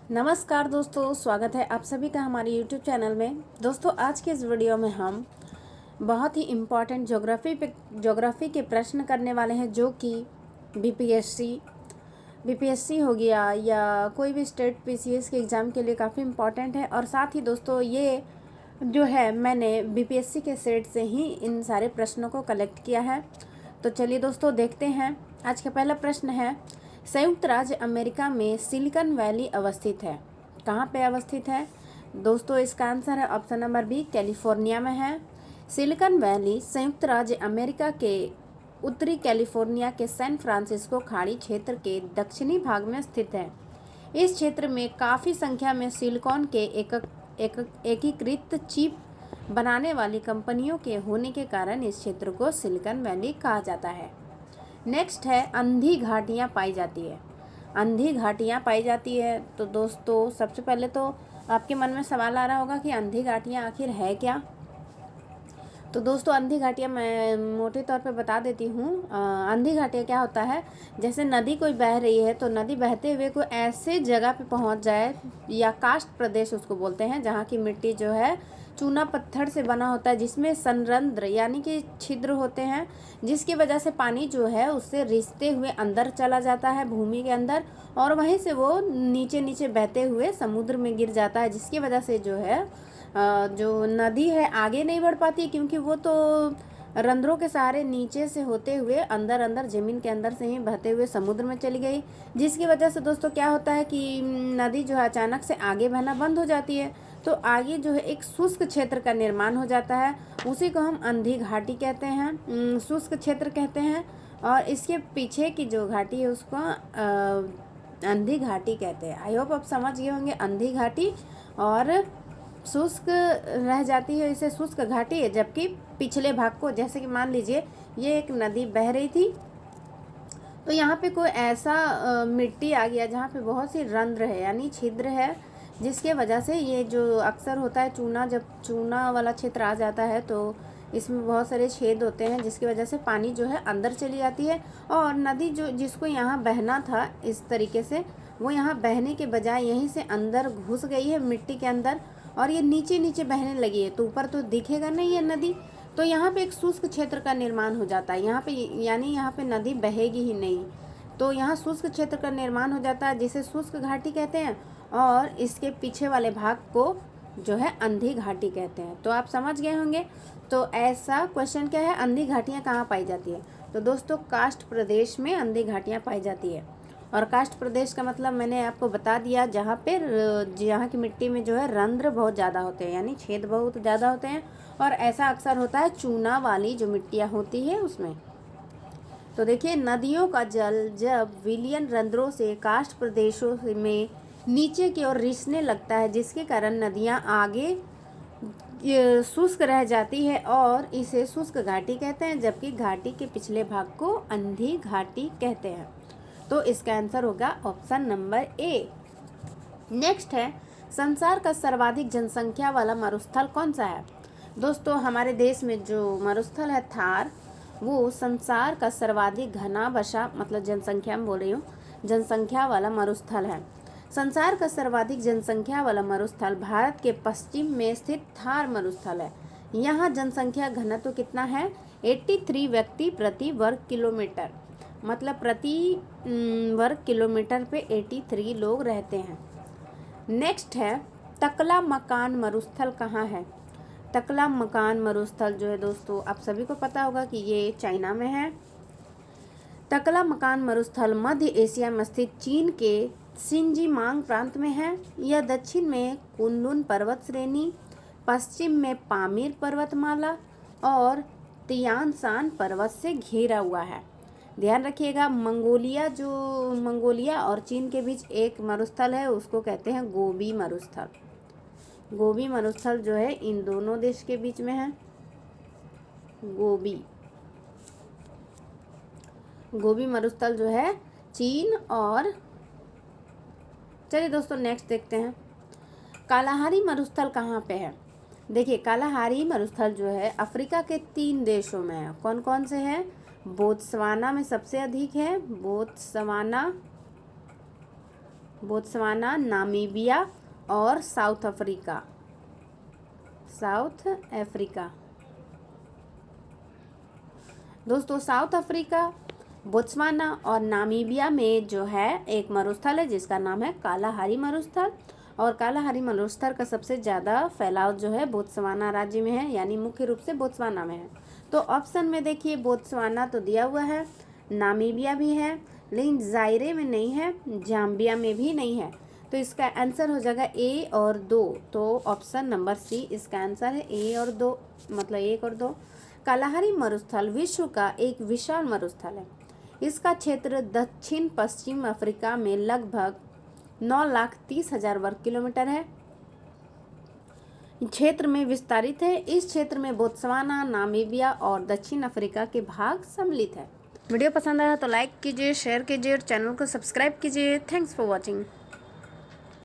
नमस्कार दोस्तों, स्वागत है आप सभी का हमारे YouTube चैनल में। दोस्तों, आज के इस वीडियो में हम बहुत ही इम्पॉर्टेंट ज्योग्राफी के प्रश्न करने वाले हैं, जो कि बीपीएससी हो गया या कोई भी स्टेट पीसीएस के एग्ज़ाम के लिए काफ़ी इम्पॉर्टेंट है। और साथ ही दोस्तों, ये जो है मैंने बीपीएससी के सेट से ही इन सारे प्रश्नों को कलेक्ट किया है। तो चलिए दोस्तों, देखते हैं। आज का पहला प्रश्न है, संयुक्त राज्य अमेरिका में सिलिकॉन वैली अवस्थित है। कहाँ पे अवस्थित है दोस्तों? इसका आंसर है ऑप्शन नंबर बी, कैलिफोर्निया में है। सिलिकॉन वैली संयुक्त राज्य अमेरिका के उत्तरी कैलिफोर्निया के सैन फ्रांसिस्को खाड़ी क्षेत्र के दक्षिणी भाग में स्थित है। इस क्षेत्र में काफ़ी संख्या में सिलिकॉन के एकीकृत चिप बनाने वाली कंपनियों के होने के कारण इस क्षेत्र को सिलिकॉन वैली कहा जाता है। नेक्स्ट है, अंधी घाटियाँ पाई जाती है। अंधी घाटियाँ पाई जाती है तो दोस्तों, सबसे पहले तो आपके मन में सवाल आ रहा होगा कि अंधी घाटियाँ आखिर है क्या। तो दोस्तों, अंधी घाटियाँ मैं मोटे तौर पे बता देती हूँ। अंधी घाटियाँ क्या होता है, जैसे नदी कोई बह रही है तो नदी बहते हुए कोई ऐसे जगह पे पहुँच जाए, या कास्ट प्रदेश उसको बोलते हैं, जहाँ की मिट्टी जो है चूना पत्थर से बना होता है, जिसमें संरंध्र यानी कि छिद्र होते हैं, जिसकी वजह से पानी जो है उससे रिसते हुए अंदर चला जाता है भूमि के अंदर, और वहीं से वो नीचे नीचे बहते हुए समुद्र में गिर जाता है, जिसकी वजह से जो है जो नदी है आगे नहीं बढ़ पाती, क्योंकि वो तो रंध्रों के सहारे नीचे से होते हुए अंदर अंदर ज़मीन के अंदर से ही बहते हुए समुद्र में चली गई, जिसकी वजह से दोस्तों क्या होता है कि नदी जो है अचानक से आगे बहना बंद हो जाती है। तो आगे जो है एक शुष्क क्षेत्र का निर्माण हो जाता है, उसी को हम अंधी घाटी कहते हैं, शुष्क क्षेत्र कहते हैं। और इसके पीछे की जो घाटी है उसको अंधी घाटी कहते हैं। आई होप आप समझ गए होंगे। अंधी घाटी और शुष्क रह जाती है, इसे शुष्क घाटी है। जबकि पिछले भाग को, जैसे कि मान लीजिए ये एक नदी बह रही थी, तो यहाँ पे कोई ऐसा मिट्टी आ गया जहाँ पे बहुत सी रंध्र है यानी छिद्र है, जिसके वजह से ये जो अक्सर होता है चूना, जब चूना वाला क्षेत्र आ जाता है तो इसमें बहुत सारे छेद होते हैं, जिसकी वजह से पानी जो है अंदर चली जाती है। और नदी जो जिसको यहाँ बहना था इस तरीके से, वो यहाँ बहने के बजाय यहीं से अंदर घुस गई है मिट्टी के अंदर, और ये नीचे नीचे बहने लगी है, तो ऊपर तो दिखेगा नहीं ये नदी। तो यहाँ पे एक शुष्क क्षेत्र का निर्माण हो जाता है यहाँ पे, यानी यहाँ पे नदी बहेगी ही नहीं। तो यहाँ शुष्क क्षेत्र का निर्माण हो जाता है, जिसे शुष्क घाटी कहते हैं, और इसके पीछे वाले भाग को जो है अंधी घाटी कहते हैं। तो आप समझ गए होंगे। तो ऐसा क्वेश्चन क्या है, अंधी घाटियाँ कहाँ पाई जाती है? तो दोस्तों, कास्ट प्रदेश में अंधी घाटियाँ पाई जाती है। और कास्ट प्रदेश का मतलब मैंने आपको बता दिया, जहाँ की मिट्टी में जो है रंध्र बहुत ज़्यादा होते हैं, यानी छेद बहुत ज़्यादा होते हैं, और ऐसा अक्सर होता है चूना वाली जो मिट्टियाँ होती है उसमें। तो देखिए, नदियों का जल जब विलयन रंध्रों से कास्ट प्रदेशों में नीचे की ओर रिसने लगता है, जिसके कारण नदियाँ आगे शुष्क रह जाती है, और इसे शुष्क घाटी कहते हैं, जबकि घाटी के पिछले भाग को अंधी घाटी कहते हैं। तो इसका आंसर होगा ऑप्शन नंबर ए। नेक्स्ट है, संसार का सर्वाधिक जनसंख्या वाला मरुस्थल कौन सा है? दोस्तों, हमारे देश में जो मरुस्थल है थार, वो संसार का सर्वाधिक घना बसा, मतलब जनसंख्या में बोल रही हूँ, जनसंख्या वाला मरुस्थल है। संसार का सर्वाधिक जनसंख्या वाला मरुस्थल भारत के पश्चिम में स्थित थार मरुस्थल है। यहाँ जनसंख्या घनत्व कितना है? 83 व्यक्ति प्रति वर्ग किलोमीटर, मतलब प्रति वर्ग किलोमीटर पे 83 लोग रहते हैं। नेक्स्ट है, तकला मकान मरुस्थल कहाँ है? तकला मकान मरुस्थल जो है दोस्तों, आप सभी को पता होगा कि ये चाइना में है। तकला मकान मरुस्थल मध्य एशिया में स्थित चीन के शिनजीमांग प्रांत में है। यह दक्षिण में कुनलुन पर्वत श्रेणी, पश्चिम में पामीर पर्वतमाला और तियानशान पर्वत से घिरा हुआ है। ध्यान रखिएगा, मंगोलिया और चीन के बीच एक मरुस्थल है, उसको कहते हैं गोबी मरुस्थल। गोबी मरुस्थल जो है इन दोनों देश के बीच में है। गोबी मरुस्थल जो है चीन और, चलिए दोस्तों नेक्स्ट देखते हैं, कालाहारी मरुस्थल कहाँ पे है? देखिए, कालाहारी मरुस्थल जो है अफ्रीका के 3 देशों में है। कौन कौन से हैं? बोत्सवाना में सबसे अधिक है, बोत्सवाना, बोत्सवाना, नामीबिया और साउथ अफ्रीका। दोस्तों साउथ अफ्रीका, बोत्सवाना और नामीबिया में जो है एक मरुस्थल है जिसका नाम है कालाहारी मरुस्थल, और कालाहारी मरुस्थल का सबसे ज़्यादा फैलाव जो है बोत्सवाना राज्य में है, यानी मुख्य रूप से बोत्सवाना में है। तो ऑप्शन में देखिए बोत्सवाना तो दिया हुआ है, नामीबिया भी है, लेकिन जायरे में नहीं है, जाम्बिया में भी नहीं है। तो इसका आंसर हो जाएगा ए और 2। तो ऑप्शन नंबर सी इसका आंसर है, ए और 2, मतलब 1 और 2। कालाहारी मरुस्थल विश्व का एक विशाल मरुस्थल है। इसका क्षेत्र दक्षिण पश्चिम अफ्रीका में लगभग 9,30,000 वर्ग किलोमीटर है क्षेत्र में विस्तारित है। इस क्षेत्र में बोत्सवाना, नामीबिया और दक्षिण अफ्रीका के भाग सम्मिलित है। वीडियो पसंद आया तो लाइक कीजिए, शेयर कीजिए और चैनल को सब्सक्राइब कीजिए। Thanks for watching.